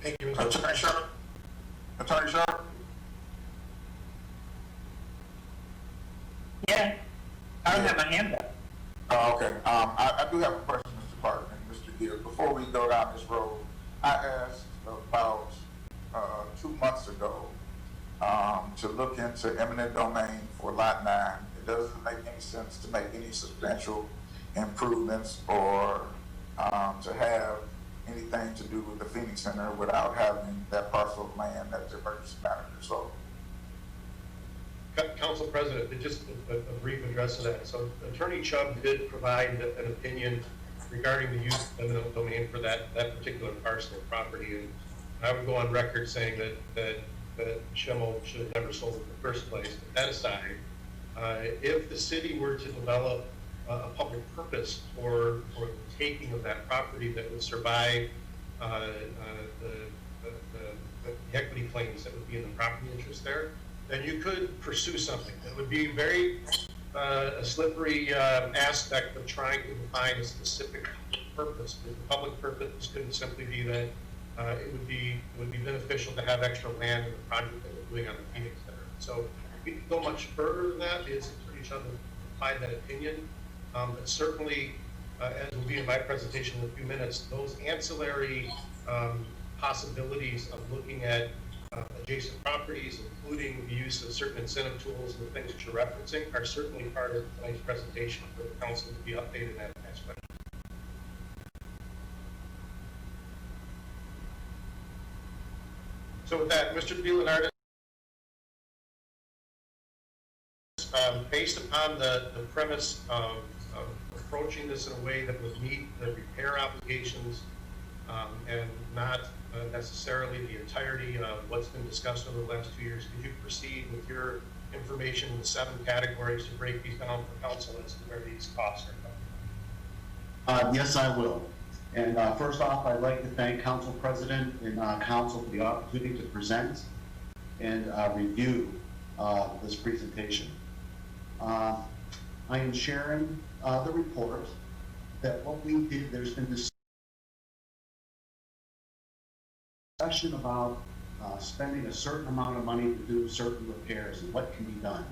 Thank you, Mr. Attorney Sharp? Attorney Sharp? Yeah, I don't have my hand up. Oh, okay. I do have a question, Mr. Parker and Mr. Gill. Before we go down this road, I asked about 2 months ago to look into eminent domain for Lot 9. It doesn't make any sense to make any substantial improvements or to have anything to do with the Phoenix Center without having that parcel of land that's emergency manager. So, Council President, just a brief address of that. So Attorney Chubb did provide an opinion regarding the use of eminent domain for that particular parcel of property. And I would go on record saying that Schemmel should have never sold it in the first place. But that aside, if the city were to develop a public purpose for the taking of that property that would survive the equity claims that would be in the property interest there, then you could pursue something. It would be very a slippery aspect of trying to define a specific purpose. The public purpose couldn't simply be that it would be beneficial to have extra land in the project that we're doing on the Phoenix Center. So we can go much further than that. It's Attorney Chubb applied that opinion, but certainly, as will be in my presentation in a few minutes, those ancillary possibilities of looking at adjacent properties, including the use of certain incentive tools and the things that you're referencing, are certainly part of tonight's presentation for the council to be updated in that aspect. So with that, Mr. DeLeonardis, based upon the premise of approaching this in a way that would meet the repair obligations and not necessarily the entirety of what's been discussed over the last 2 years, could you proceed with your information in the 7 categories to break these down for council as to where these costs are coming from? Yes, I will. And first off, I'd like to thank Council President and Council for the opportunity to present and review this presentation. I am sharing the report that what we did, there's been this discussion about spending a certain amount of money to do certain repairs and what can be done.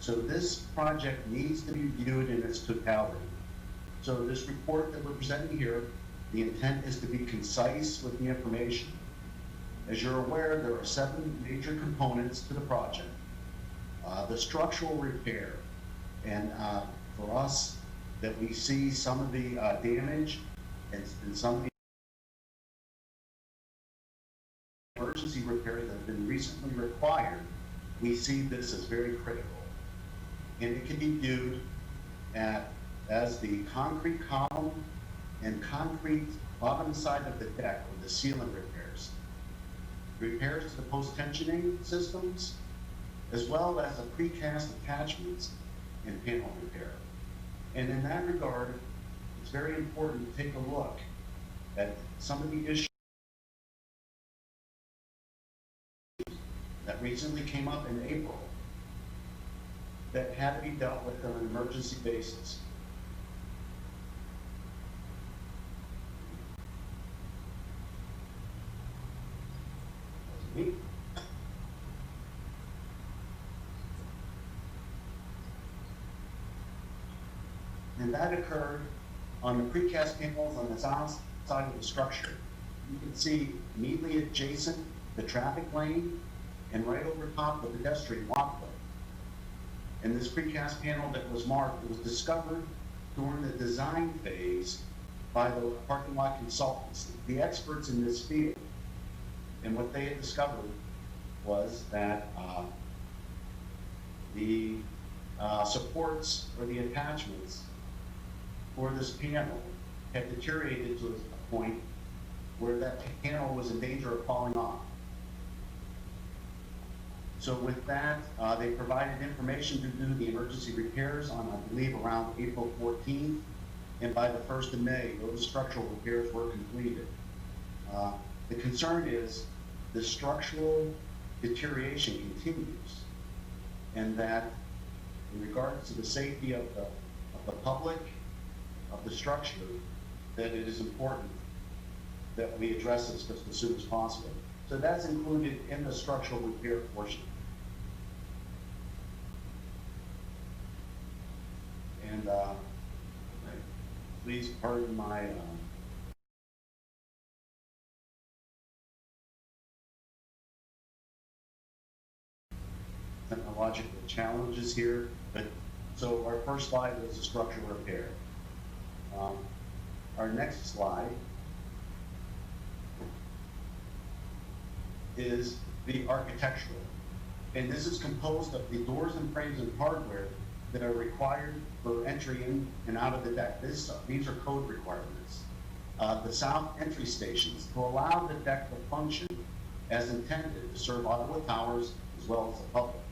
So this project needs to be viewed in its totality. So this report that we're presenting here, the intent is to be concise with the information. As you're aware, there are 7 major components to the project. The structural repair, and for us, that we see some of the damage and some of the emergency repairs that have been recently required, we see this as very critical. And it can be viewed as the concrete column and concrete bottom side of the deck or the ceiling repairs to the post-tensioning systems, as well as the precast attachments and panel repair. And in that regard, it's very important to take a look at some of the issues that recently came up in April that had to be dealt with on an emergency basis. And that occurred on the precast panels on the south side of the structure. You can see immediately adjacent the traffic lane and right over top the pedestrian walkway. And this precast panel that was marked was discovered during the design phase by the parking lot consultants, the experts in this field. And what they had discovered was that the supports or the attachments for this panel had deteriorated to a point where that panel was in danger of falling off. So with that, they provided information to do the emergency repairs on, I believe, around April 14th. And by the 1st of May, those structural repairs were completed. The concern is the structural deterioration continues, and that in regards to the safety of the public, of the structure, that it is important that we address this just as soon as possible. So that's included in the structural repair portion. And please pardon my technological challenges here, but so our first slide was the structural repair. Our next slide is the architectural. And this is composed of the doors and frames and hardware that are required for entry in and out of the deck. These are code requirements. The south entry stations to allow the deck to function as intended to serve Ottawa Towers as well as the public.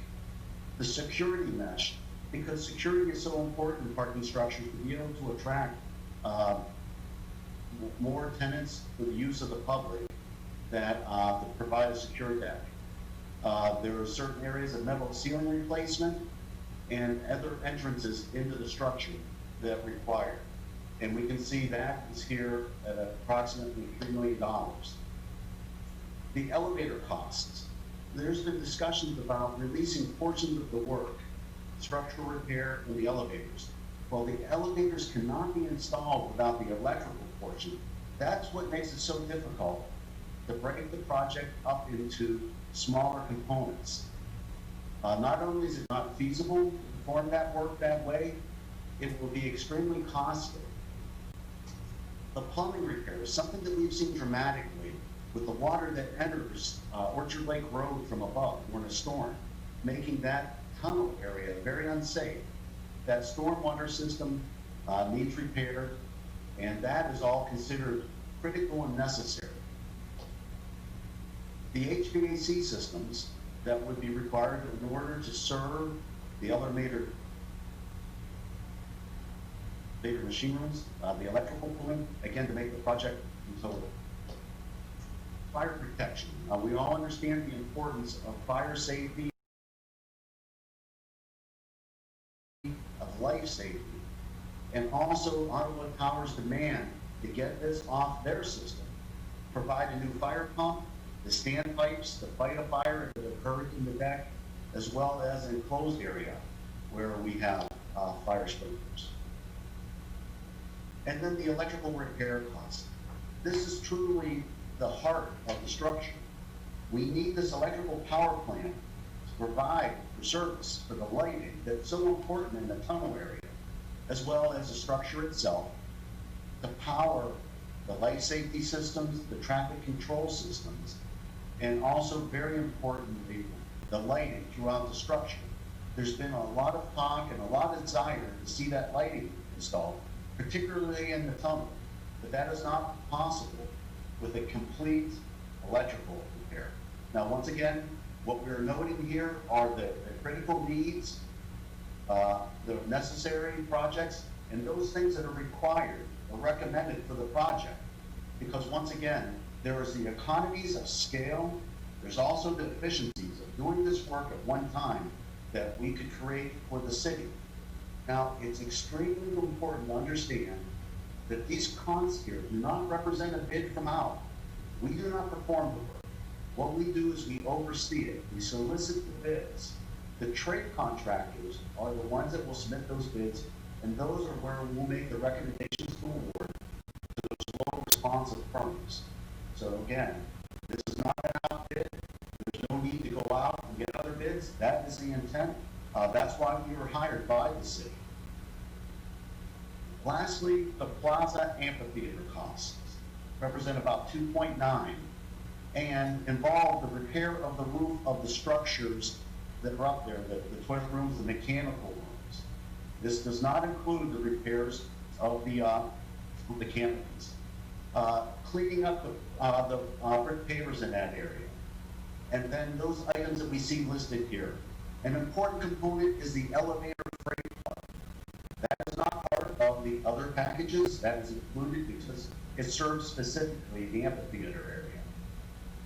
The security mesh, because security is so important in parking structures to be able to attract more tenants for the use of the public that provide a secure deck. There are certain areas of metal ceiling replacement and other entrances into the structure that require. And we can see that is here at approximately $3 million. The elevator costs. There's been discussions about releasing portions of the work, structural repair, and the elevators. Well, the elevators cannot be installed without the electrical portion. That's what makes it so difficult to break the project up into smaller components. Not only is it not feasible to perform that work that way, it will be extremely costly. The plumbing repair is something that we've seen dramatically with the water that enters Orchard Lake Road from above during a storm, making that tunnel area very unsafe. That stormwater system needs repair, and that is all considered critical and necessary. The HVAC systems that would be required in order to serve the other major machine rooms, the electrical cooling, again, to make the project in total. Fire protection. We all understand the importance of fire safety, of life safety, and also Ottawa Towers demand to get this off their system, provide a new fire pump, the standpipes to fight a fire if it occurs in the deck, as well as an enclosed area where we have fire sprinklers. And then the electrical repair cost. This is truly the heart of the structure. We need this electrical power plant to provide for service for the lighting that's so important in the tunnel area, as well as the structure itself, to power the life safety systems, the traffic control systems, and also very importantly, the lighting throughout the structure. There's been a lot of talk and a lot of desire to see that lighting installed, particularly in the tunnel, but that is not possible with a complete electrical repair. Now, once again, what we're noting here are the critical needs, the necessary projects, and those things that are required or recommended for the project. Because once again, there is the economies of scale. There's also the efficiencies of doing this work at one time that we could create for the city. Now, it's extremely important to understand that these costs here do not represent a bid from out. We do not perform the work. What we do is we oversee it. We solicit the bids. The trade contractors are the ones that will submit those bids, and those are where we'll make the recommendations to award to those low responsive firms. So again, this is not an outbid. There's no need to go out and get other bids. That is the intent. That's why we were hired by the city. Lastly, the Plaza Amphitheater costs represent about 2.9 and involve the repair of the roof of the structures that are up there, the toilet rooms, the mechanical rooms. This does not include the repairs of the canopies. Cleaning up the brick pavers in that area. And then those items that we see listed here. An important component is the elevator freight part. That is not part of the other packages. That is included because it serves specifically the amphitheater area.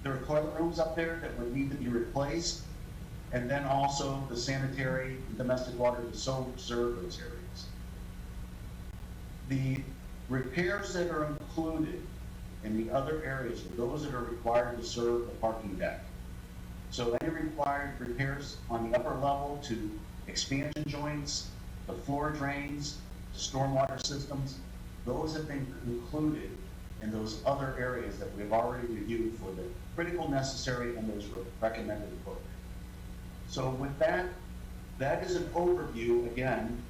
There are toilet rooms up there that would need to be replaced, and then also the sanitary and domestic water to so serve those areas. The repairs that are included and the other areas are those that are required to serve the parking deck. So any required repairs on the upper level to expansion joints, the floor drains, the stormwater systems, those have been included in those other areas that we've already reviewed for the critical, necessary, and those recommended work. So with that, that is an overview, again,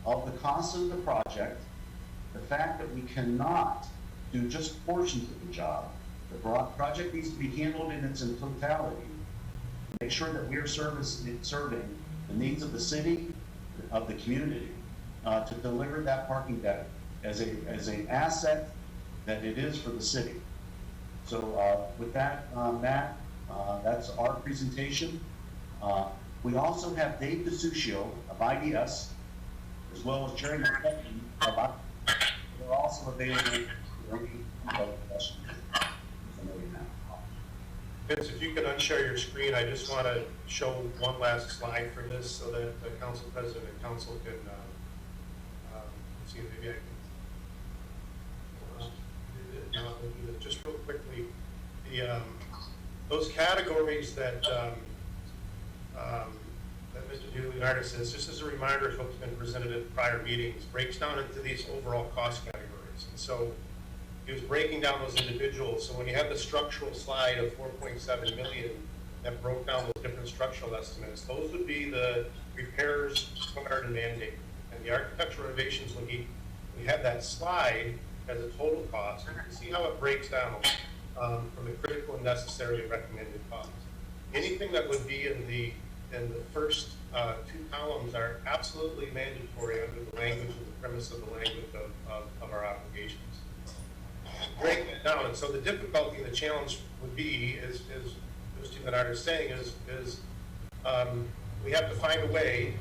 of the cost of the project, the fact that we cannot do just portions of the job. The project needs to be handled in its totality. Make sure that we are serving the needs of the city, of the community, to deliver that parking deck as an asset that it is for the city. So with that, Matt, that's our presentation. We also have Dave DeSuccio of IDS, as well as Jerry McKechnie of IDS. They're also available for any questions. Vince, if you could unshare your screen, I just want to show one last slide for this so that the council president and council can see if maybe I can just real quickly. Those categories that Mr. Leonardo says, just as a reminder of what's been presented at prior meetings, breaks down into these overall cost categories. And so he was breaking down those individuals. So when you have the structural slide of 4.7 million that broke down those different structural estimates, those would be the repairs required and mandated. And the architectural renovations, when we have that slide as a total cost, you can see how it breaks down from the critical and necessary and recommended costs. Anything that would be in the first two columns are absolutely mandatory under the language and the premise of the language of our obligations. Break that down, and so the difficulty and the challenge would be, as Mr. Leonardo is saying, is we have to find a way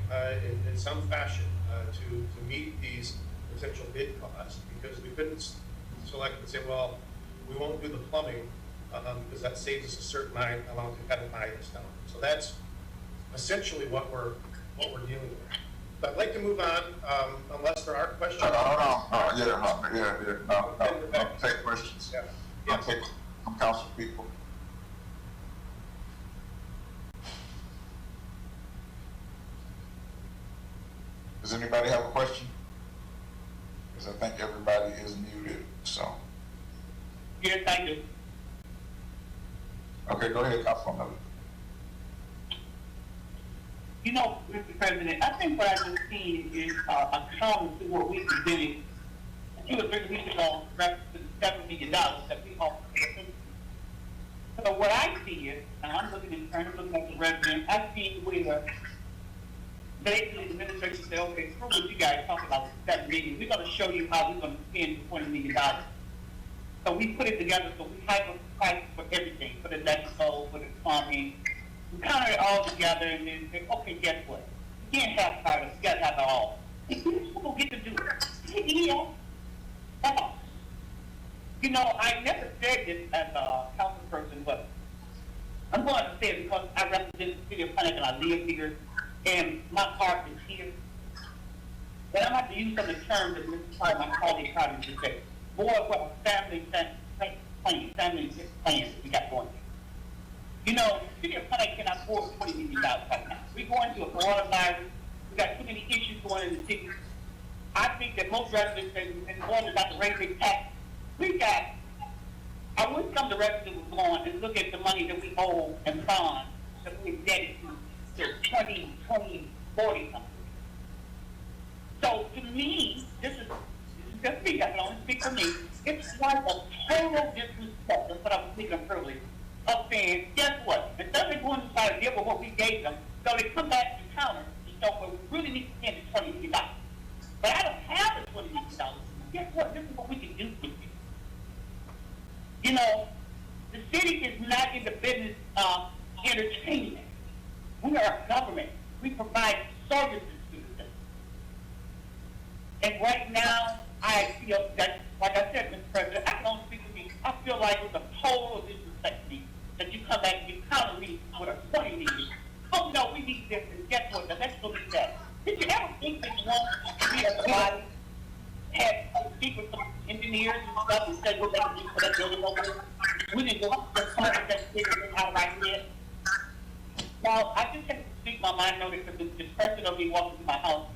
in some fashion to meet these potential bid costs, because we couldn't select and say, well, we won't do the plumbing because that saves us a certain amount to kind of buy this down. So that's essentially what we're dealing with. But I'd like to move on, unless there are questions. No, take questions. Yeah. I'll take from council people. Does anybody have a question? Because I think everybody is muted, so. Yes, I do. Okay, go ahead, Councilwoman. You know, Mr. President, I think what I just seen is a counter to what we presented 2 or 3 weeks ago, reference to the $7 million that we offered. So what I see is, and I'm looking in terms of looking at the resident, I see where basically the administration said, okay, screw what you guys talk about with $7 million. We're going to show you how we're going to spend $20 million. So we put it together, so we have a price for everything, for the electrical, for the plumbing. We counter it all together and then say, okay, guess what? You can't have part of it, you gotta have it all. And who's gonna get to do it? Yeah. That's all. You know, I never said this as a council person, but I'm going to say it because I represent the city of Panic and I live here, and my heart is here. But I'm going to have to use some of the terms that Mr. my colleague probably just said. Boy, what a family plans we got going. You know, the city of Panic cannot afford $20 million right now. We're going through a coronavirus. We got too many issues going in the city. I think that most residents and going about to raise their tax. I wish some of the residents would go on and look at the money that we owe and bonds that we're indebted to 20, 40 something. So to me, this is just me, I can only speak for me. It's like a total disrespect. That's what I was thinking earlier. Of saying, guess what? Instead of going to try to give them what we gave them, so they come back to counter and show where we really need to spend the $20 million. But I don't have the $20 million. Guess what? This is what we can do with you. You know, the city is not in the business of entertainment. We are a government. We provide services to the city. And right now, I feel that, like I said, Mr. President, I can only speak for me. I feel like it's a total disrespect to me that you come back and you counter me with a $20 million. Oh, no, we need this, and guess what? The next will be that. Did you ever think that you want to be a body, have a secret engineer engineers and stuff and said what they can do for that building over there. We didn't go up to come up with that figure and how right yet. Now, I just have to speak my mind on it because this person will be walking through my house,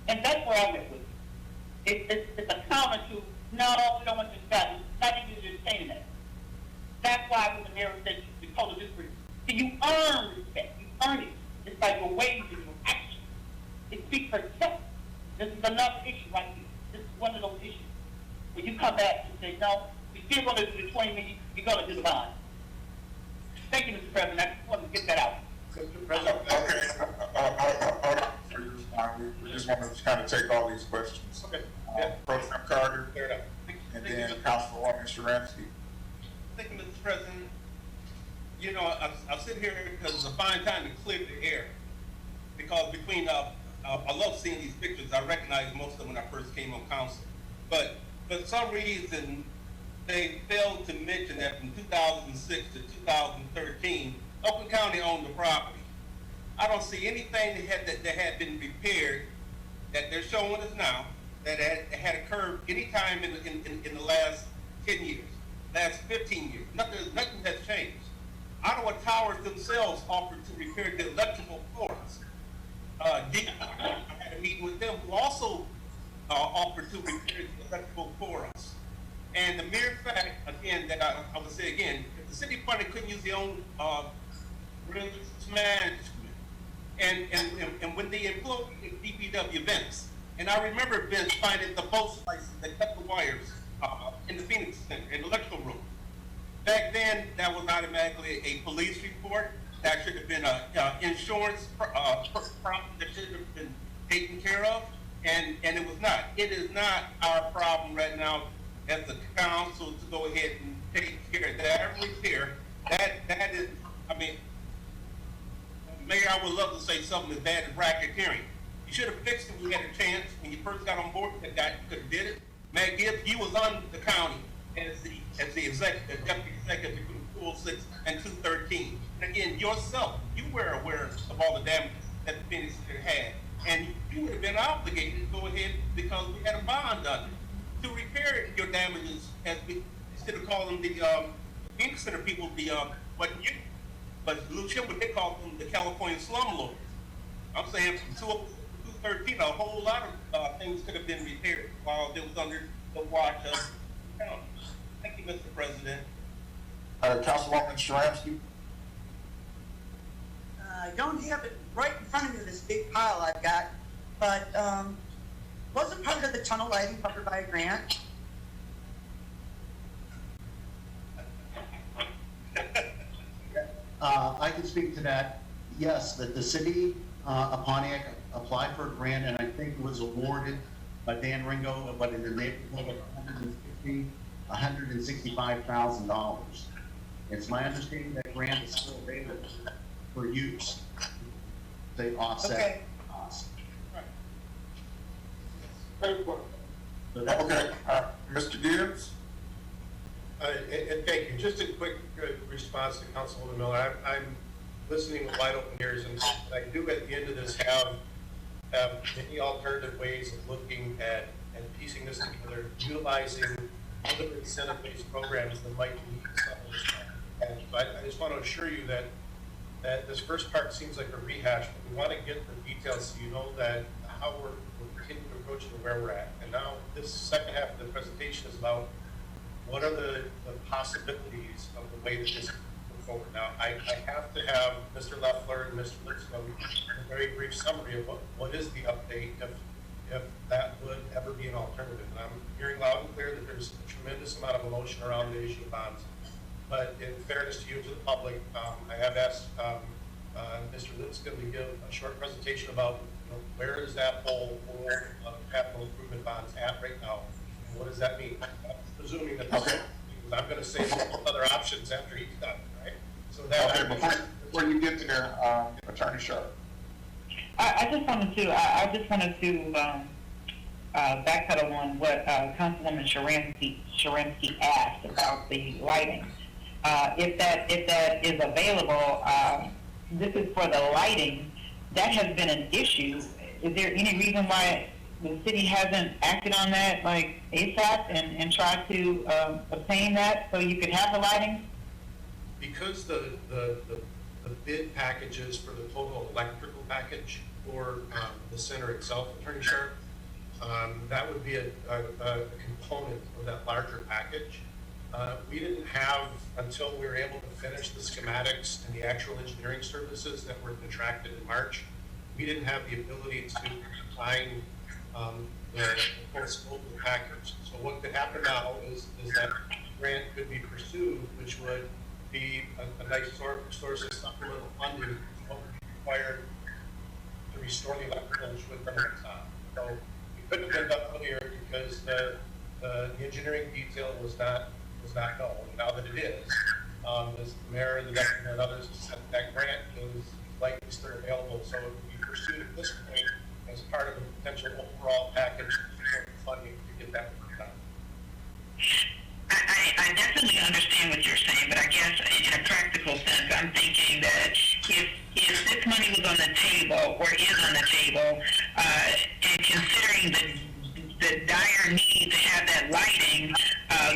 and that's where I'm at with it. It's a counter to, no, we don't want this guy. Not even just saying that. That's why when the mayor said the total district, so you earn respect, you earn it. It's like your wages and your actions. It speaks for itself. This is another issue right here. This is one of those issues. When you come back and say, no, we're still going to do the 20 million, you're going to do the bond. Thank you, Mr. President. I just wanted to get that out. Mr. President. Okay, for your respond, we just want to kind of take all these questions. Okay. Yeah. Pro Tem Carter, Fair enough. and then Councilwoman Sharansky. Thank you, Mr. President. You know, I'll sit here because it's a fine time to clear the air. Because between, I love seeing these pictures. I recognized most of them when I first came on council. But for some reason, they failed to mention that from 2006 to 2013, Oakland County owned the property. I don't see anything that had been repaired that they're showing us now that had occurred any time in the last 10 years, last 15 years. Nothing has changed. Ottawa Towers themselves offered to repair the electrical floors. I had a meeting with them who also offered to repair the electrical for us. And the mere fact, again, that I would say again, if the city funding couldn't use their own risk management, and when they employed DPW Vince, and I remember Vince finding the boat slices that cut the wires in the Phoenix Center, in the electrical room. Back then, that was automatically a police report. That should have been an insurance problem that should have been taken care of, and it was not. It is not our problem right now as the council to go ahead and take care of that repair. That is, I mean, Mayor, I would love to say something as bad as racketeering. You should have fixed it when you had a chance. When you first got on board, that guy could have did it. Matt Gibbs, you was on the county as the deputy executive between 206 and 213. And again, yourself, you were aware of all the damage that the Phoenix Center had. And you would have been obligated to go ahead because we had a bond on it to repair your damages instead of calling the Phoenix Center people wasn't you, but Lucian, what they call them the California slum lords. I'm saying from 213, a whole lot of things could have been repaired while it was under the watch of the county. Thank you, Mr. President. Councilwoman Sharansky. I don't have it right in front of me, this big pile I've got, but wasn't part of the tunnel lighting covered by a grant? I can speak to that. Yes, that the city of Pontiac applied for a grant, and I think it was awarded by Dan Ringo, but in the neighborhood of $165,000. It's my understanding that grant is still available for use. They offset costs. Very important. So that's Okay, Mr. Gibbs. And thank you. Just a quick response to Councilwoman Miller. I'm listening with wide open ears, and I do at the end of this have many alternative ways of looking at and piecing this together, utilizing other incentive-based programs that might meet some of this. And I just want to assure you that this first part seems like a rehash, but we want to get the details so you know that how we're continuing to approach it and where we're at. And now this second half of the presentation is about what are the possibilities of the way that this can move forward. Now, I have to have Mr. Leffler and Mr. Lipscomb a very brief summary of what is the update if that would ever be an alternative. And I'm hearing loud and clear that there's a tremendous amount of emotion around the issue of bonds. But in fairness to you and to the public, I have asked Mr. Lipscomb to give a short presentation about where is that whole capital improvement bonds at right now, and what does that mean? Presuming that I'm going to say other options after he's done, right? So that Before you get there, Attorney Sharp. I just wanted to backpedal on what Councilwoman Sharansky asked about the lighting. If that is available, this is for the lighting. That has been an issue. Is there any reason why the city hasn't acted on that like ASAP and tried to obtain that so you could have the lighting? Because the bid packages for the total electrical package for the center itself, Attorney Sharp, that would be a component of that larger package. We didn't have, until we were able to finish the schematics and the actual engineering services that were contracted in March, we didn't have the ability to define the full scope of the package. So what could happen now is that grant could be pursued, which would be a nice source of supplemental funding, what would be required to restore the electrical, which would come next time. So we couldn't have been done earlier because the engineering detail was not known. Now that it is, as the mayor and the governor and others have said, that grant is likely still available, so it would be pursued at this point as part of a potential overall package of funding to get that work done. I definitely understand what you're saying, but I guess in a practical sense, I'm thinking that if this money was on the table or is on the table, and considering the dire need to have that lighting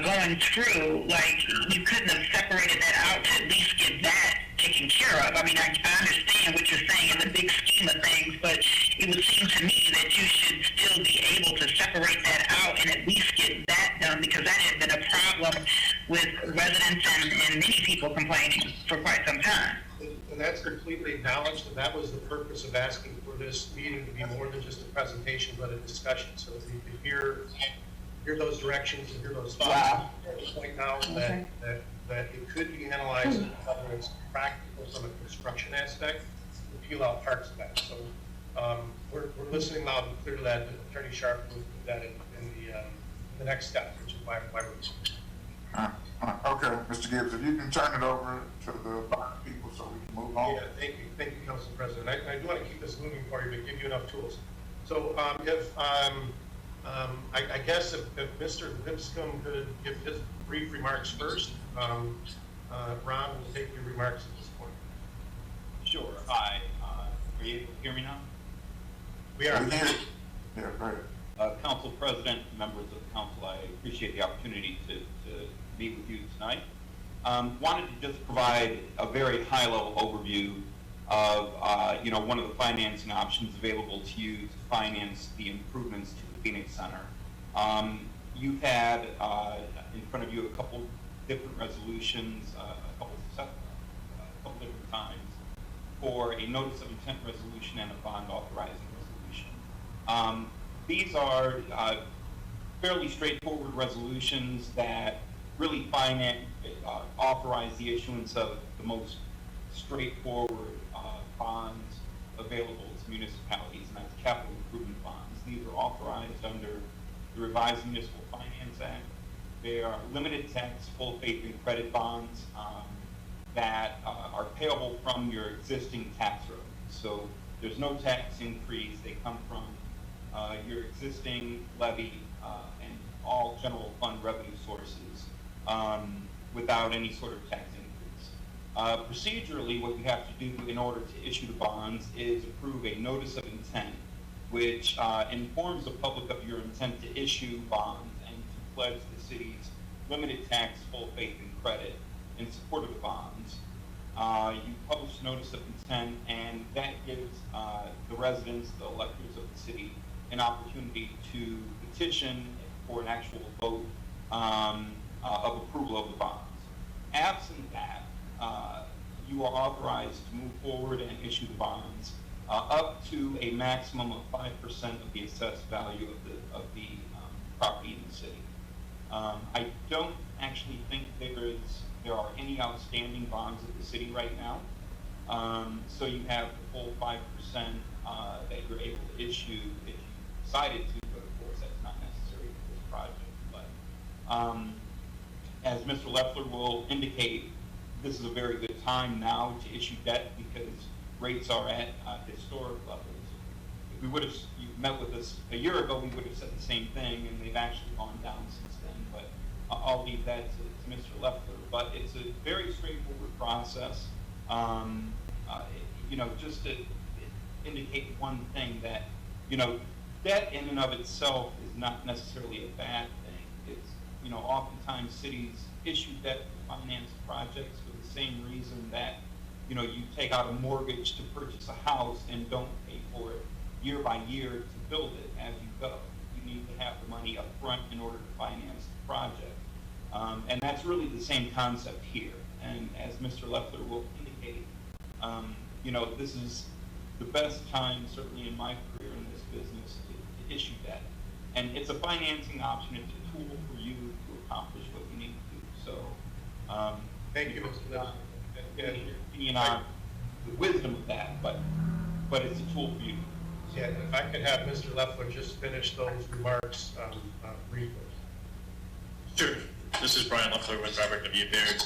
going through, like you couldn't have separated that out to at least get that taken care of. I mean, I understand what you're saying in the big scheme of things, but it would seem to me that you should still be able to separate that out and at least get that done, because that had been a problem with residents and many people complaining for quite some time. And that's completely acknowledged, and that was the purpose of asking for this meeting to be more than just a presentation, but a discussion, so that we could hear those directions and hear those thoughts. Wow. At the point now that it could be analyzed, whether it's practical from a construction aspect, to peel out parts of that. So we're listening loud and clear to that. Attorney Sharp will put that in the next step, which is why we're. Okay, Mr. Gibbs, if you can turn it over to the people so we can move on. Yeah, thank you, Council President. I do want to keep this moving for you, but give you enough tools. So I guess if Mr. Lipscomb could give his brief remarks first, Ron will take your remarks at this point. Sure. Hi. Are you able to hear me now? We are. Yeah, go ahead. Council President, members of the council, I appreciate the opportunity to meet with you tonight. Wanted to just provide a very high-level overview of one of the financing options available to you to finance the improvements to the Phoenix Center. You've had in front of you a couple different resolutions, a couple different times for a notice of intent resolution and a bond authorizing resolution. These are fairly straightforward resolutions that really authorize the issuance of the most straightforward bonds available to municipalities, and that's capital improvement bonds. These are authorized under the Revised Municipal Finance Act. They are limited tax, full faith and credit bonds that are payable from your existing tax revenue. So there's no tax increase. They come from your existing levy and all general fund revenue sources without any sort of tax increase. Procedurally, what you have to do in order to issue the bonds is approve a notice of intent, which informs the public of your intent to issue bonds and to pledge the city's limited tax, full faith and credit in support of the bonds. You publish notice of intent, and that gives the residents, the electors of the city, an opportunity to petition for an actual vote of approval of the bonds. Absent that, you are authorized to move forward and issue the bonds up to a maximum of 5% of the assessed value of the property in the city. I don't actually think there are any outstanding bonds at the city right now. So you have the full 5% that you're able to issue if you decided to, but of course that's not necessary for this project. But as Mr. Leffler will indicate, this is a very good time now to issue debt because rates are at historic levels. If we would have met with us a year ago, we would have said the same thing, and they've actually gone down since then. But I'll leave that to Mr. Leffler. But it's a very straightforward process. Just to indicate one thing that, debt in and of itself is not necessarily a bad thing. It's, you know, oftentimes cities issue debt to finance projects for the same reason that, you know, you take out a mortgage to purchase a house and don't pay for it year by year to build it as you go. You need to have the money up front in order to finance the project. And that's really the same concept here. And as Mr. Leffler will indicate, you know, this is the best time, certainly in my career in this business, to issue debt. And it's a financing option. It's a tool for you to accomplish what you need to do. So, Thank you, Mr. Lipson. your opinion on the wisdom of that, but it's a tool for you. Yeah, if I could have Mr. Leffler just finish those remarks briefly. Sure. This is Brian Leffler with Robert W. Baird.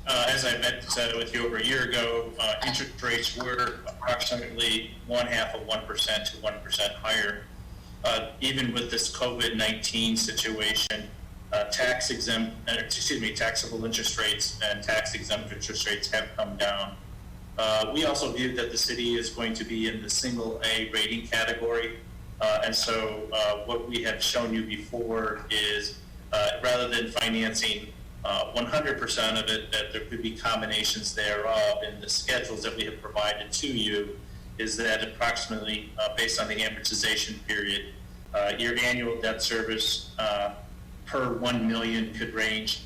As I met with you over a year ago, interest rates were approximately 0.5% to 1% higher. Even with this COVID-19 situation, taxable interest rates and tax-exempt interest rates have come down. We also view that the city is going to be in the single A rating category. And so what we have shown you before is rather than financing 100% of it, that there could be combinations thereof in the schedules that we have provided to you, is that approximately based on the amortization period, your annual debt service per 1 million could range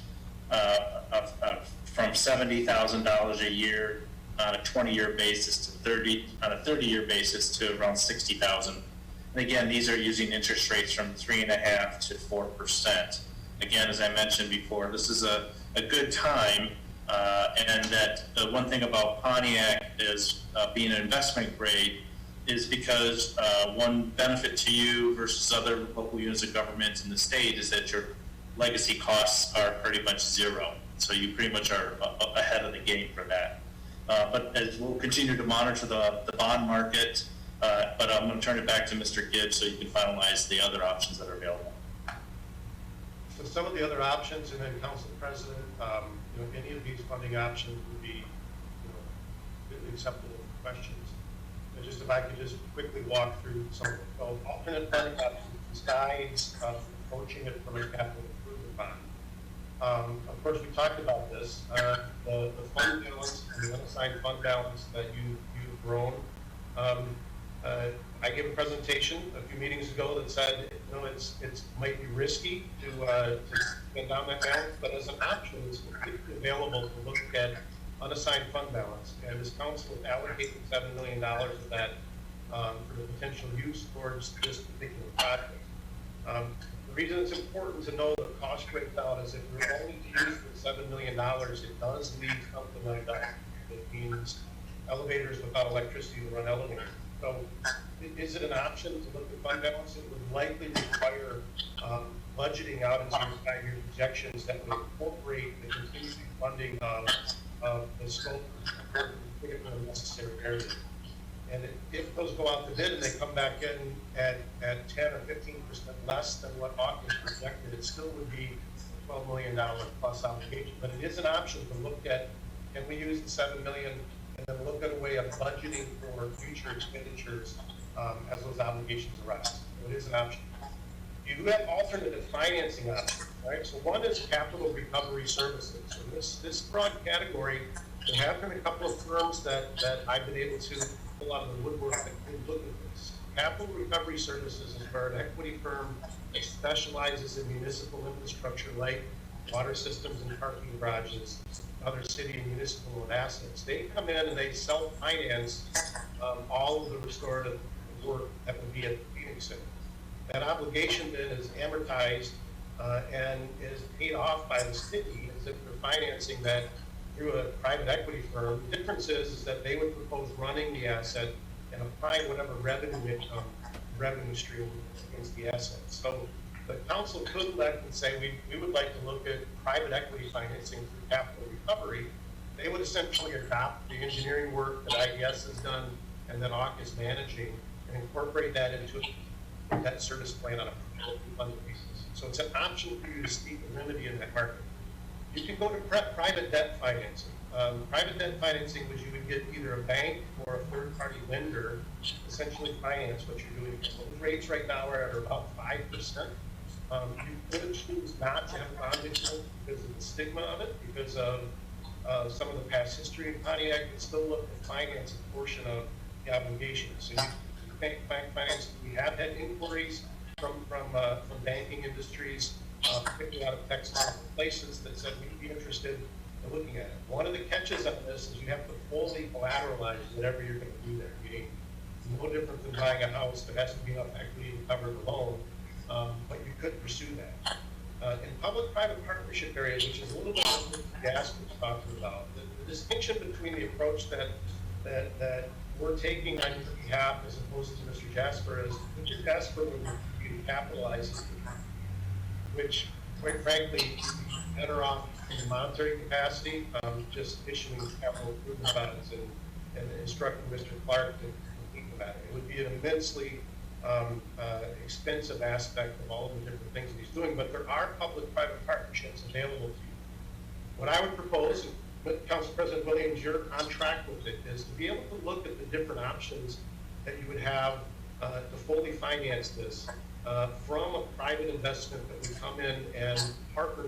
from $70,000 a year on a 20-year basis to 30-year basis to around 60,000. And again, these are using interest rates from 3.5% to 4%. Again, as I mentioned before, this is a good time, and that the one thing about Pontiac is being an investment grade is because one benefit to you versus other local units of government in the state is that your legacy costs are pretty much zero. So you pretty much are ahead of the game for that. But as we'll continue to monitor the bond market, but I'm going to turn it back to Mr. Gibbs so you can finalize the other options that are available. So some of the other options, and then Council President, you know, any of these funding options would be, you know, acceptable questions. And just if I could just quickly walk through some of them. So alternate funding options besides approaching it from a capital improvement bond. Of course, we talked about this. The fund balance and the unassigned fund balance that you've grown. I gave a presentation a few meetings ago that said, you know, it's might be risky to spend down that balance, but as an option, it's completely available to look at unassigned fund balance. And this council allocated $7 million of that for the potential use towards this particular project. The reason it's important to know the cost breakdown is if you're only to use the $7 million, it does leave something like that. It means elevators without electricity to run elevators. So is it an option to look at fund balance? It would likely require budgeting out into your 5-year projections that would incorporate the continued funding of the scope of the necessary areas. And if those go out to bid and they come back in at 10 or 15% less than what AUKUS projected, it still would be a $12 million plus obligation. But it is an option to look at, can we use the $7 million and then look at a way of budgeting for future expenditures as those obligations arise. So it is an option. You have alternative financing options, right? So one is capital recovery services. So this broad category, there have been a couple of firms that I've been able to pull out of the woodwork that can look at this. Capital recovery services is where an equity firm that specializes in municipal infrastructure like water systems and parking garages, other city and municipal assets. They come in and they self-finance all of the restorative work that would be at the Phoenix Center. That obligation then is amortized and is paid off by the city as if they're financing that through a private equity firm. The difference is that they would propose running the asset and applying whatever revenue stream against the asset. So the council could elect and say, we would like to look at private equity financing through capital recovery. They would essentially adopt the engineering work that IDS has done and then AUKUS is managing and incorporate that into a debt service plan on a funded basis. So it's an option for you to seek a remedy in that market. You can go to private debt financing. Private debt financing was you would get either a bank or a third-party lender essentially finance what you're doing. Those rates right now are at about 5%. You could choose not to have a bond issuance because of the stigma of it, because of some of the past history in Pontiac, but still look to finance a portion of the obligation. So you bank finance. We have had inquiries from banking industries, particularly out of Texas, places that said we'd be interested in looking at it. One of the catches of this is you have to fully collateralize whatever you're going to do there. Meaning, no different than buying a house. There has to be enough equity to cover the loan, but you could pursue that. In public-private partnership areas, which is a little bit what Mr. Jasper was talking about, the distinction between the approach that we're taking on your behalf as opposed to Mr. Jasper is Mr. Jasper would be capitalizing, which, quite frankly, you'd be better off in the monetary capacity, just issuing capital improvement bonds and instructing Mr. Clark to think about it. It would be an immensely expensive aspect of all of the different things that he's doing, but there are public-private partnerships available to you. What I would propose, and Council President Williams, you're on track with it, is to be able to look at the different options that you would have to fully finance this from a private investment that would come in and partner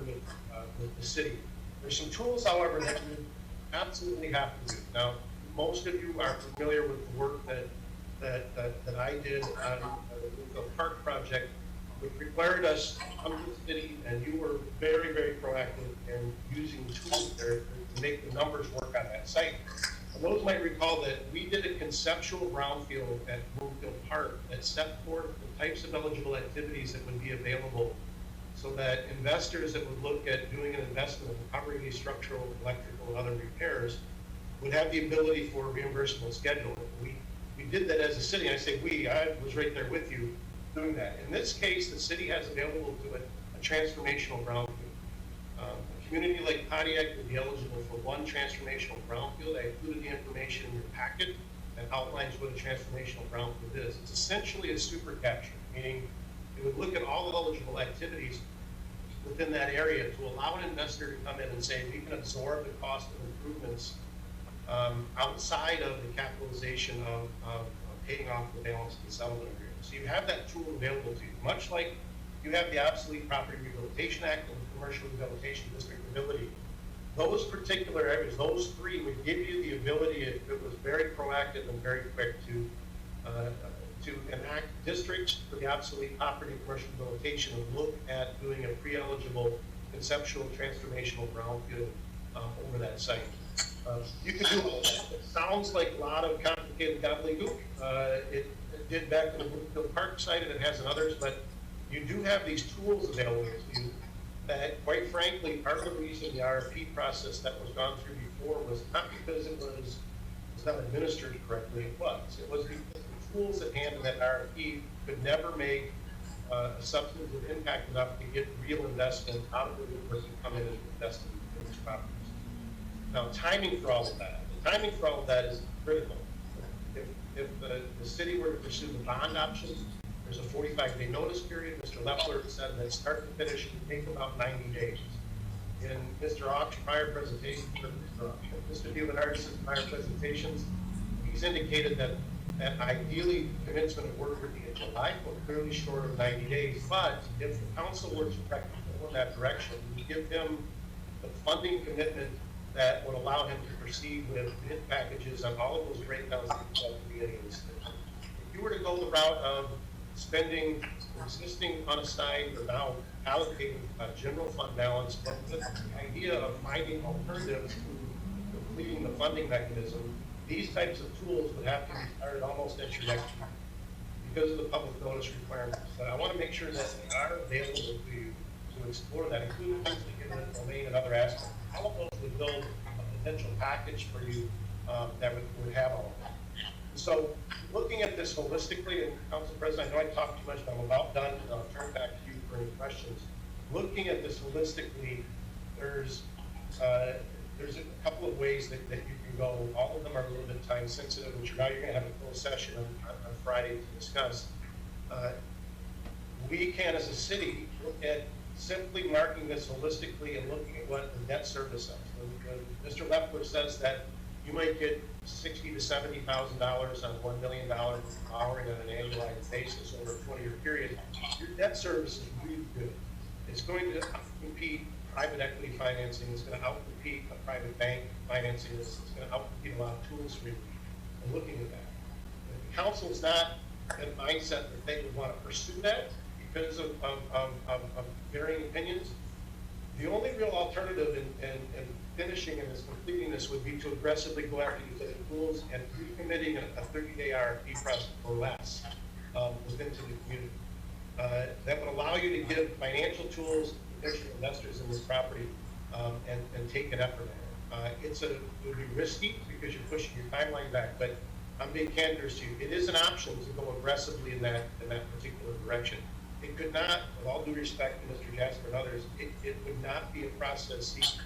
with the city. There's some tools, however, that you absolutely have to do. Now, most of you are familiar with the work that I did on the park project, which required us to come to the city, and you were very, very proactive in using tools there to make the numbers work on that site. And those might recall that we did a conceptual brownfield at Broomfield Park that set forth the types of eligible activities that would be available so that investors that would look at doing an investment in covering these structural, electrical, and other repairs would have the ability for a reimbursable schedule. We did that as a city. I say we, I was right there with you doing that. In this case, the city has available to it a transformational brownfield. A community like Pontiac would be eligible for one transformational brownfield. I included the information in your packet that outlines what a transformational brownfield is. It's essentially a super capture, meaning it would look at all the eligible activities within that area to allow an investor to come in and say, we can absorb the cost of improvements outside of the capitalization of paying off the balance of the settlement agreement. So you have that tool available to you, much like you have the Obsolete Property Rehabilitation Act and the Commercial Rehabilitation District ability. Those particular areas, those three would give you the ability, if it was very proactive and very quick, to enact districts for the obsolete property and commercial rehabilitation and look at doing a pre-eligible conceptual transformational brownfield over that site. You can do all that. It sounds like a lot of complicated gobbledygook. It did back in the Brookfield Park site, and it has in others, but you do have these tools available to you that, quite frankly, part of the reason the RFP process that was gone through before was not because it was not administered correctly. It was because the tools at hand in that RFP could never make a substantive impact enough to get real investment out of the woodwork and come in and invest in these properties. Now, timing for all of that, is critical. If the city were to pursue the bond option, there's a 45-day notice period. Mr. Leffler said that start to finish would take about 90 days. In Mr. Auch's prior presentation, Mr. DiLenardis' prior presentations, he's indicated that ideally commencement of work would be in July, but clearly short of 90 days. But if the council were to go in that direction, we give him the funding commitment that would allow him to proceed with bid packages on all of those breakdowns that we saw at the beginning of this thing. If you were to go the route of spending existing unassigned or now allocated general fund balance, but with the idea of finding alternatives to completing the funding mechanism, these types of tools would have to be started almost at your next year because of the public notice requirements. But I want to make sure that they are available to you to explore that, including things like eminent domain and other aspects. All of those would build a potential package for you that would have all of that. So looking at this holistically, and Council President, I know I talked too much, but I'm about done, and I'll turn back to you for any questions. Looking at this holistically, there's a couple of ways that you can go. All of them are a little bit time sensitive, which now you're going to have a closed session on Friday to discuss. We can, as a city, look at simply marking this holistically and looking at what the debt service is. When Mr. Lefler says that you might get $60,000 to $70,000 on $1 million borrowing on an annualized basis over a 20-year period, your debt service is really good. It's going to compete private equity financing, it's going to outcompete a private bank financing, it's going to outcompete a lot of tools for you. And looking at that, if the council's not in a mindset that they would want to pursue that because of varying opinions, the only real alternative in finishing and completing this would be to aggressively go after utility pools and recommitting a 30-day RFP process or less within the community. That would allow you to give financial tools to potential investors in this property and take an effort at it. It would be risky because you're pushing your timeline back, but I'm being candid to you. It is an option to go aggressively in that particular direction. It could not, with all due respect to Mr. Jasper and others, it would not be a process seeking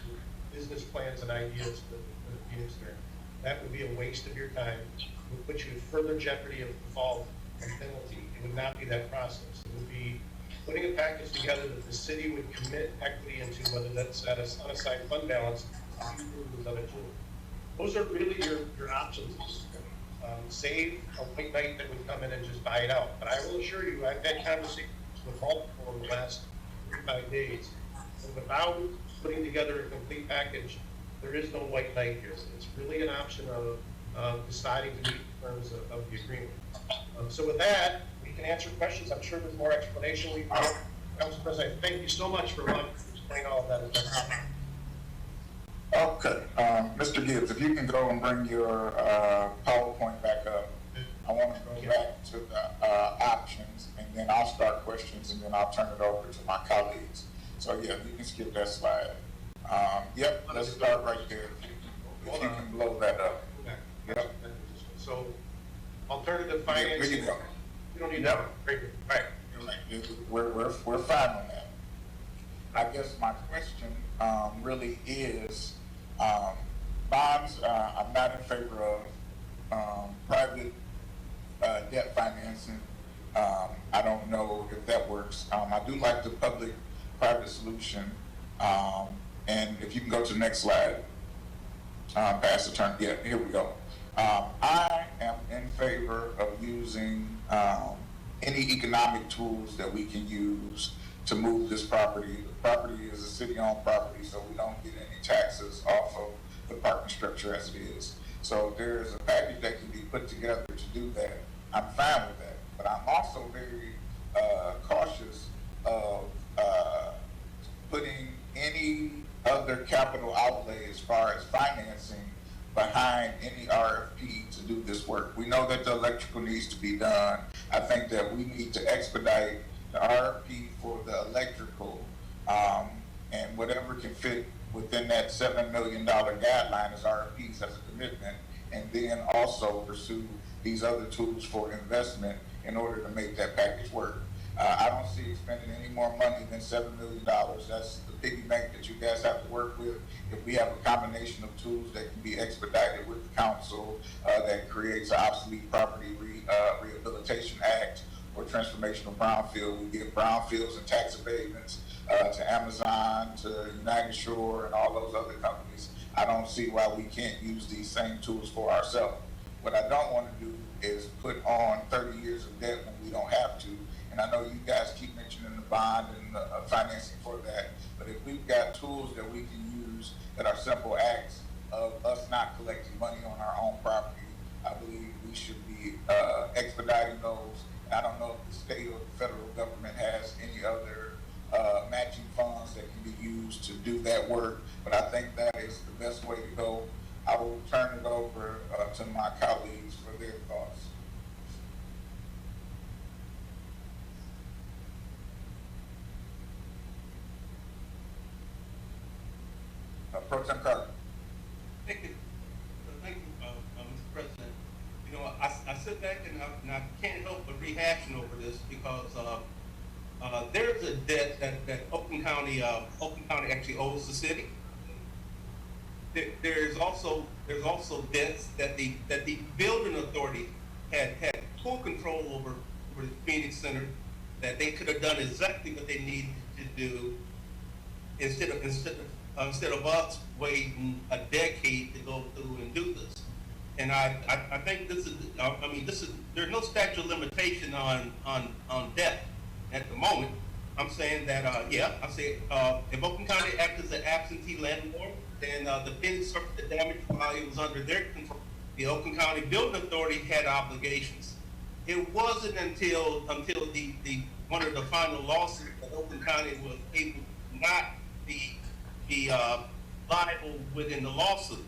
business plans and ideas for the Phoenix area. That would be a waste of your time. It would put you in further jeopardy of default and penalty. It would not be that process. It would be putting a package together that the city would commit equity into, whether that's at an unassigned fund balance, those other tools. Those are really your options. Save a white knight that would come in and just buy it out. But I will assure you, I've had conversations with multiple in the last 3-5 days. And without putting together a complete package, there is no white knight here. It's really an option of deciding to meet the terms of the agreement. So with that, we can answer questions. I'm sure there's more explanation. Council President, thank you so much for allowing me to explain all of that. Okay, Mr. Gibbs, if you can go and bring your PowerPoint back up. I want to go back to the options, and then I'll start questions, and then I'll turn it over to my colleagues. So yeah, you can skip that slide. Yep, let's start right there. If you can blow that up. Yep. So, alternative financing. There you go. You don't need that one. Right. We're fine on that. I guess my question really is bonds. I'm not in favor of private debt financing. I don't know if that works. I do like the public-private solution. And if you can go to the next slide, pass the turn. Yeah, here we go. I am in favor of using any economic tools that we can use to move this property. The property is a city-owned property, so we don't get any taxes off of the parking structure as it is. So there's a package that can be put together to do that. I'm fine with that, but I'm also very cautious of putting any other capital outlay as far as financing behind any RFP to do this work. We know that the electrical needs to be done. I think that we need to expedite the RFP for the electrical, and whatever can fit within that $7 million guideline as RFPs as a commitment, and then also pursue these other tools for investment in order to make that package work. I don't see spending any more money than $7 million. That's the piggy bank that you guys have to work with. If we have a combination of tools that can be expedited with the council, that creates an obsolete property rehabilitation act or transformational brownfield, we give brownfields and tax abatements to Amazon, to United Shore, and all those other companies. I don't see why we can't use these same tools for ourselves. What I don't want to do is put on 30 years of debt when we don't have to. And I know you guys keep mentioning the bond and the financing for that, but if we've got tools that we can use that are simple acts of us not collecting money on our own property, I believe we should be expediting those. And I don't know if the state or the federal government has any other matching funds that can be used to do that work, but I think that is the best way to go. I will turn it over to my colleagues for their thoughts. Pro Tem Carter. Thank you, Mr. President. You know, I sit back and I can't help but rehashing over this because there's a debt that Oakland County actually owes the city. There's also debts that the building authority had full control over the Phoenix Center, that they could have done exactly what they need to do instead of us waiting a decade to go through and do this. And I think this is, there's no statute of limitation on death at the moment. I'm saying that, if Oakland County acts as an absentee landlord, then the penny surface the damage value was under their control. The Oakland County Building Authority had obligations. It wasn't until the one of the final lawsuits that Oakland County was able to not be liable within the lawsuit.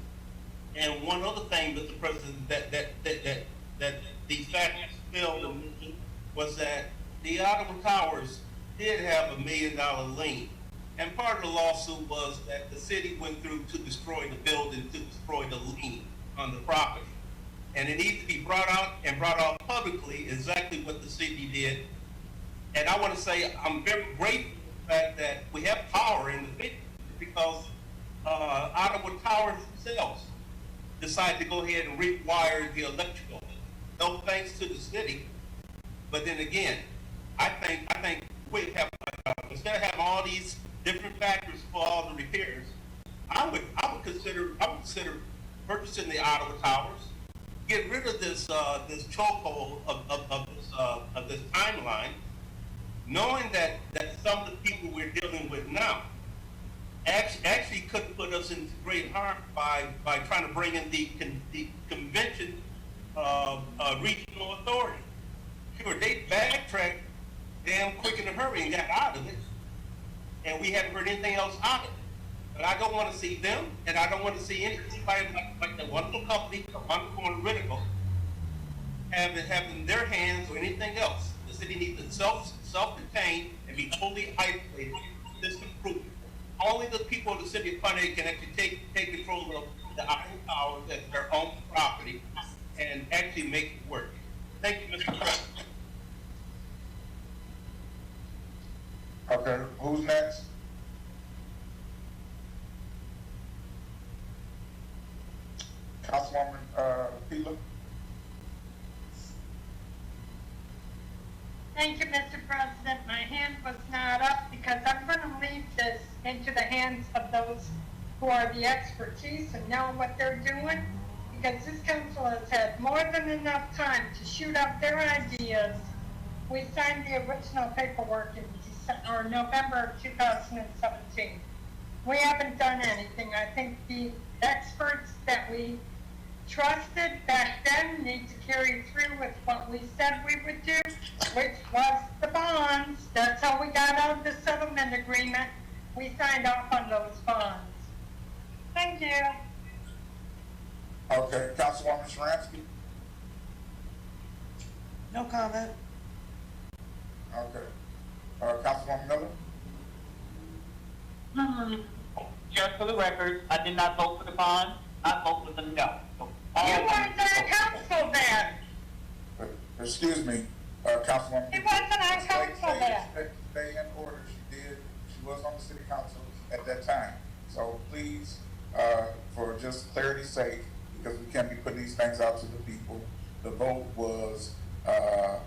And one other thing, Mr. President, that these facts failed to mention was that the Ottawa Towers did have $1 million lien. And part of the lawsuit was that the city went through to destroy the building, to destroy the lien on the property. And it needs to be brought out publicly exactly what the city did. And I want to say I'm very grateful for the fact that we have power in the city because Ottawa Towers themselves decided to go ahead and rewire the electrical. No thanks to the city. But then again, I think we have, instead of having all these different factors for all the repairs, I would consider purchasing the Ottawa Towers, get rid of this chokehold of this timeline, knowing that some of the people we're dealing with now actually could put us into great harm by trying to bring in the convention regional authority. Sure, they backtracked damn quick in a hurry and got out of it, and we haven't heard anything else out of it. But I don't want to see them, and I don't want to see anybody like that wonderful company, Wonderful and Critical, having their hands or anything else. The city needs to self-contain and be totally isolated. This improvement. Only the people of the city of Punta can actually take control of the Ottawa Towers as their own property and actually make it work. Thank you, Mr. President. Okay, who's next? Councilwoman, Peeler? Thank you, Mr. President. My hand was not up because I'm going to leave this into the hands of those who are the expertise and know what they're doing, because this council has had more than enough time to shoot up their ideas. We signed the original paperwork in November of 2017. We haven't done anything. I think the experts that we trusted back then need to carry through with what we said we would do, which was the bonds. That's how we got out of the settlement agreement. We signed off on those bonds. Thank you. Okay, Councilwoman Sharansky? No comment. Okay. Councilwoman Miller? Just for the record, I did not vote for the bond. I voted for the no. So You weren't on council then. Excuse me, Councilwoman. He wasn't on council then. Stay in order. She was on the city council at that time. So please, for just clarity's sake, because we can't be putting these things out to the people, the vote was, I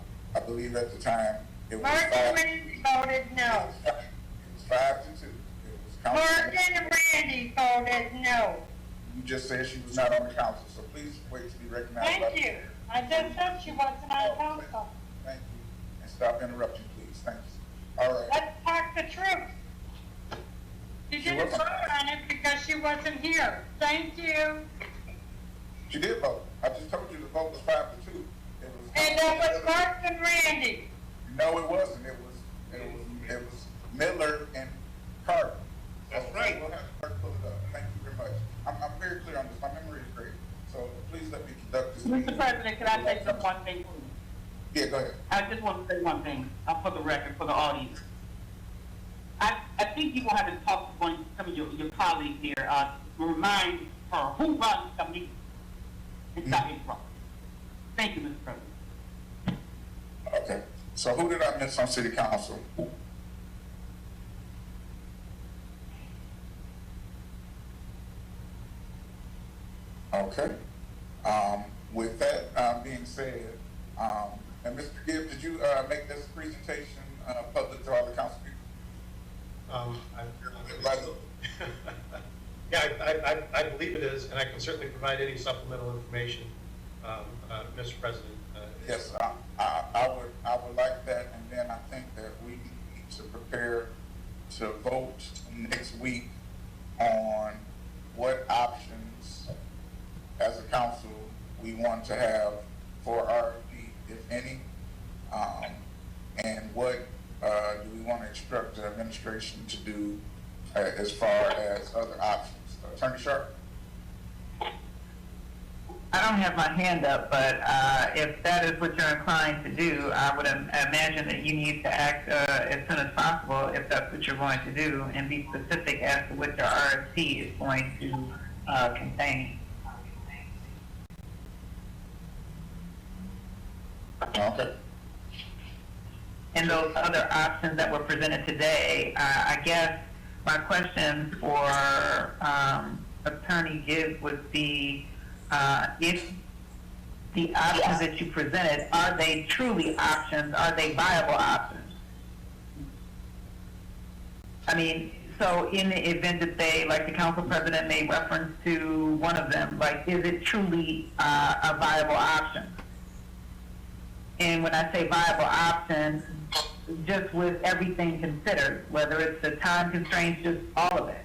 believe at the time, it was Morgan Randy voted no. It was 5-2. It was Morgan and Randy voted no. You just said she was not on the council, so please wait to be recognized. by Thank the you. chair. I just said she wasn't on council. Thank you. And stop interrupting, please. Thank you. All right. Let's talk the truth. She didn't vote on it because she wasn't here. Thank you. She did vote. I just told you the vote was 5-2. It was. And that was Mark and Randy. No, it wasn't. It was Miller and Carter. That's right. We'll have the clerk pull it up. Thank you very much. I'm very clear on this. My memory is great. So please let me conduct this meeting. Mr. President, can I say one thing, please? Yeah, go ahead. I just want to say one thing, for the record, for the audience. I think you will have to talk to some of your colleagues here, to remind her who runs the meeting. It's not his problem. Thank you, Mr. President. Okay. So who did I miss on city council? Okay. With that being said, and Mr. Gibb, did you make this presentation public to all the council people? Yeah, I believe it is, and I can certainly provide any supplemental information, Mr. President. Yes, I would like that, and then I think that we need to prepare to vote next week on what options as a council we want to have for RFP, if any, and what do we want to instruct the administration to do as far as other options. Attorney Sharp? I don't have my hand up, but if that is what you're inclined to do, I would imagine that you need to act as soon as possible if that's what you're going to do, and be specific as to what your RFP is going to contain. Okay. And those other options that were presented today, I guess my question for Attorney Gibbs would be, if the options that you presented, are they truly options? Are they viable options? I mean, so in the event that they, like the council president made reference to one of them, like, is it truly a viable option? And when I say viable option, just with everything considered, whether it's the time constraints, just all of it.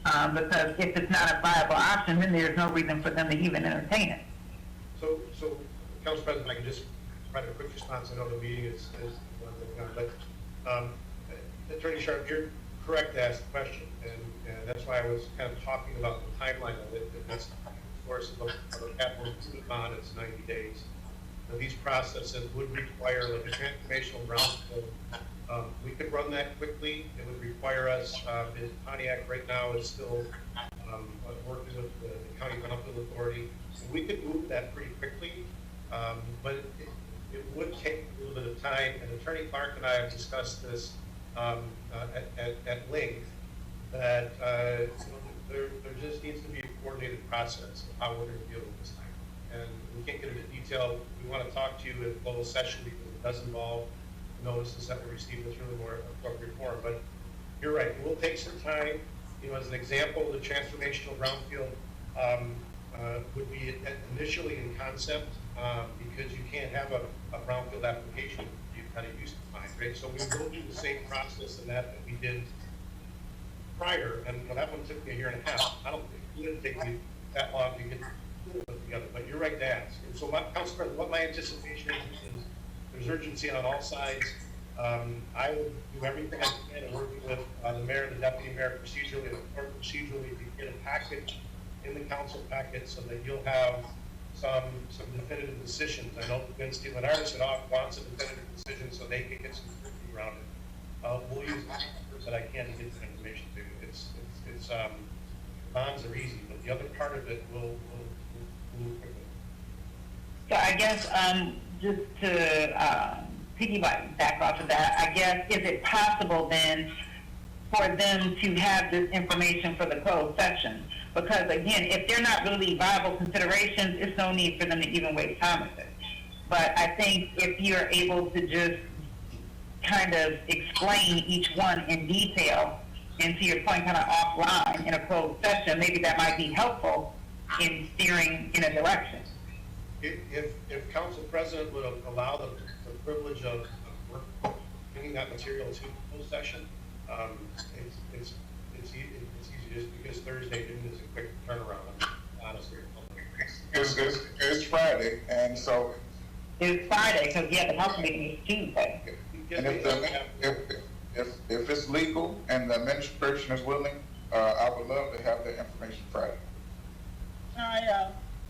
Because if it's not a viable option, then there's no reason for them to even entertain it. So, Council President, I can just provide a quick response. I know the meeting is but Attorney Sharp, you're correct to ask the question, and that's why I was kind of talking about the timeline of it. And that's, of course, of a capital improvement bond, it's 90 days. Now, these processes would require like a transformational brownfield. We could run that quickly. It would require us, in Pontiac right now is still working with the County Brownfield Authority. So we could move that pretty quickly, but it would take a little bit of time. And Attorney Clark and I have discussed this at length, that there just needs to be a coordinated process of how we're going to deal with this time. And we can't get into detail. We want to talk to you in closed session because it does involve notices that we received that's really more appropriate form. But you're right, it will take some time. You know, as an example, the transformational brownfield would be initially in concept because you can't have a brownfield application you've kind of used to find, right? So we will do the same process in that we did prior, and that one took me a year and a half. I don't think it didn't take me that long to get put together, but you're right to ask. And so, Council President, what my anticipation is there's urgency on all sides. I will do everything I can in working with the mayor and the deputy mayor procedurally and procedurally to get a package in the council packet so that you'll have some definitive decisions. I know Vince DeLeonardis wants a definitive decision so they can get some certainty around it. We'll use the efforts that I can to get that information to you. It's bonds are easy, but the other part of it will move quickly. So I guess just to piggyback back off of that, I guess, is it possible then for them to have this information for the closed session? Because again, if they're not really viable considerations, it's no need for them to even waste time with it. But I think if you're able to just kind of explain each one in detail, and to your point, kind of offline in a closed session, maybe that might be helpful in steering in a direction. If Council President would allow the privilege of bringing that material to the closed session, it's easy just because Thursday is a quick turnaround, honestly. It's Friday, and so. It's Friday, because yeah, the council meeting is Tuesday. And if it's legal and the administration is willing, I would love to have that information Friday.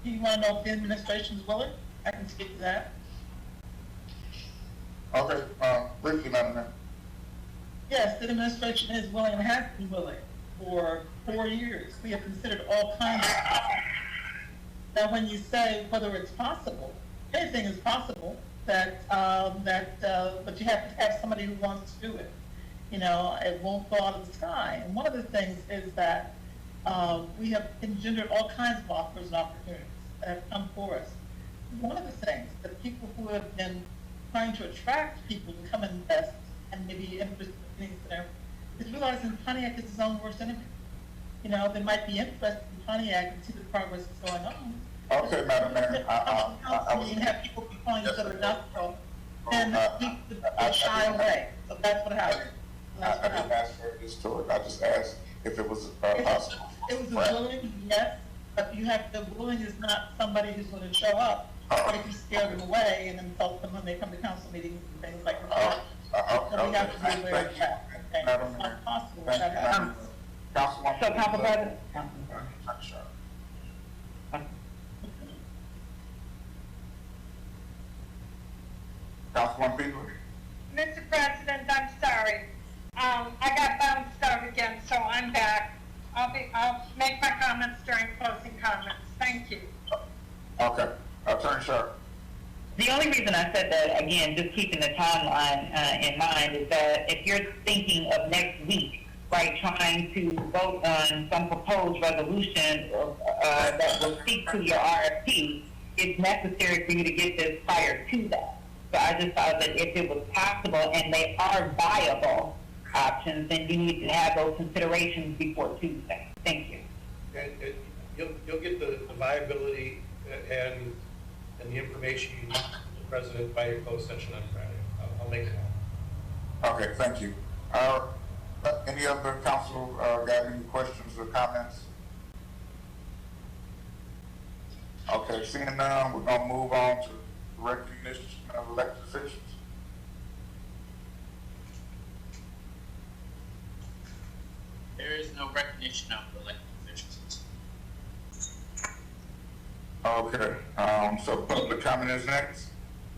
Do you want to know if the administration is willing? I can speak to that. Okay, briefly, Madam Mayor. Yes, the administration is willing and has been willing for 4 years. We have considered all kinds of options. Now, when you say whether it's possible, anything is possible. But you have to have somebody who wants to do it. You know, it won't fall out of the sky. And one of the things is that we have engendered all kinds of offers and opportunities that have come for us. One of the things that people who have been trying to attract people to come and invest and maybe interest in things that Because realizing Pontiac is his own worst enemy. You know, they might be interested in Pontiac and see the progress that's going on. Okay, Madam Mayor, I was. You have people be calling each Yes, other ma'am. industrial, and they shy away. So that's what happened. That's I what didn't happened. ask for this to it, I just asked if it was possible. It was a willing, yes, but you have, the willing is not somebody who's going to show up, but if you scare them away and insult them when they come to council meetings and things like that. So we have to be aware of that. Okay? Madam It's Mayor. not possible Thank you, without Madam having. Mayor. Councilwoman. So, Council President? Sure. Councilwoman Bieber. Mr. President, I'm sorry. I got bounced out again, so I'm back. I'll make my comments during closing comments. Thank you. Okay, Attorney Sharp. The only reason I said that, again, just keeping the timeline in mind, is that if you're thinking of next week, right, trying to vote on some proposed resolution that will speak to your RFP, it's necessary for you to get this prior to that. So I just thought that if it was possible and they are viable options, then you need to have those considerations before Tuesday. Thank you. And you'll get the viability and the information you need, Mr. President, by your closed session on Friday. I'll make it happen. Okay, thank you. Any other council, got any questions or comments? Okay, seeing none, we're gonna move on to recognition of elected officials. There is no recognition of elected officials. Okay, so public comment is next.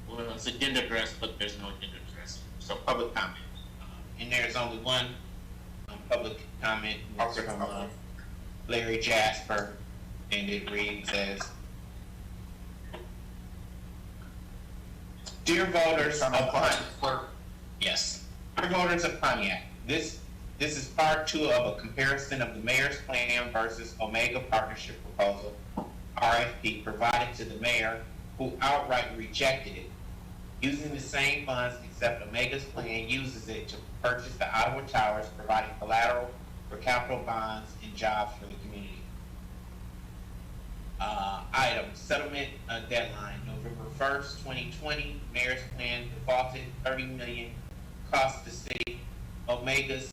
Well, it's agenda address, but there's no agenda address. So public comment. And there's only one public comment. It's Okay, from okay. Larry Jasper, and it reads as, Dear voters of Pontiac, yes, dear voters of Pontiac, this is part 2 of a comparison of the mayor's plan versus Omega Partnership Proposal, RFP, provided to the mayor, who outright rejected it. Using the same funds, except Omega's plan uses it to purchase the Ottawa Towers, providing collateral for capital bonds and jobs for the community. Item, settlement deadline, November 1st, 2020. Mayor's plan defaulted $30 million, cost the city. Omega's